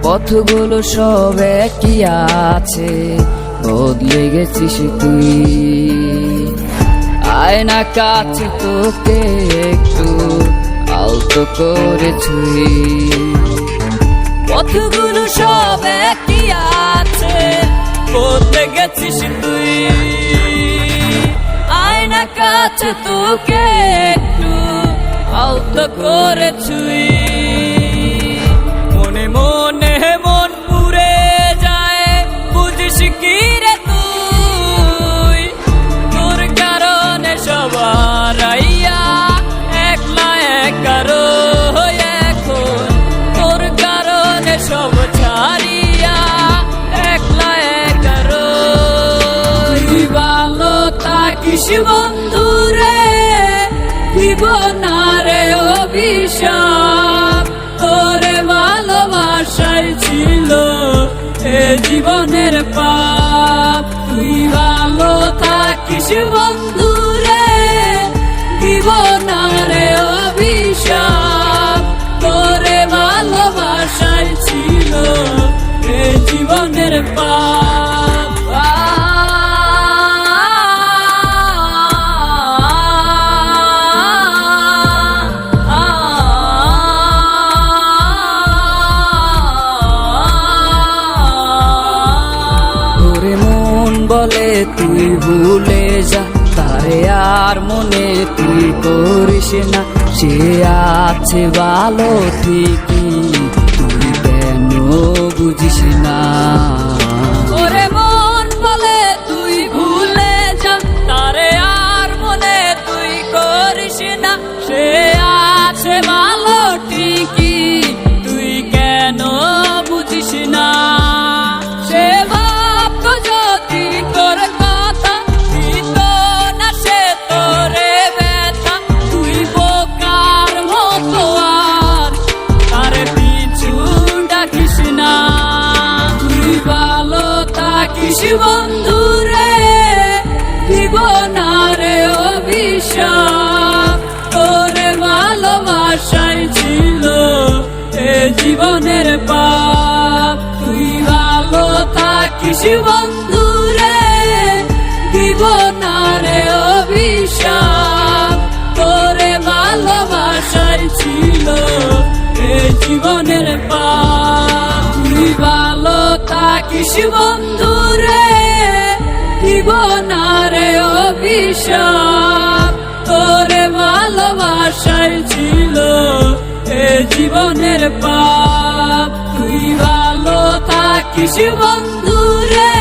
পথগুলো সব একই আছে, বদলে গেছিস তুই। আয়না কাছে তোকে একটু আলতো করে ছুঁই। পথগুলো সব একই আছে, বদলে গেছিস তুই। আয়না কাছে তোকে একটু আলতো করে ছুঁই। মনে মনে মন পুড়ে যায়, বুঝিস কি রে তুই? তোর কারণে সবার আইয়া একলা একারো এখন। তোর কারণে সব ছাড়িয়া একলা একারো। তুই ভালো থাকিস বন্ধু রে, দিব না রে অভিশাপ। তোরে ভালোবাসাই ছিল এ জীবনের পাপ। তুই ভালো থাকিস বন্ধু রে, দিব না রে অভিশাপ। তোরে ভালোবাসাই ছিল এ জীবনের পাপ। বলে তুই ভুলে যা, তারে আর মনে তুই করিস না। সে আছে ভালো ঠিকই, তুই কেন বুঝিস না? ওরে মন বলে তুই ভুলে যা, তারে আর মনে তুই করিস না। সে আছে ভালো ঠিকই, তুই কেন বুঝিস না? সে বন্ধু রে, দিব না রে অভিশাপ। তোরে ভালোবাসাই ছিল এ জীবনের পাপ। তুই ভালো থাকিস বন্ধু রে, দিব না রে অভিশাপ। তোরে ভালোবাসাই ছিল এ জীবনের পাপ। তুই ভালো থাকিস বন্ধু রে, দিব না রে অভিশাপ। তোরে ভালোবাসাই ছিল এ জীবনের পাপ। তুই ভালো থাকিস বন্ধু রে,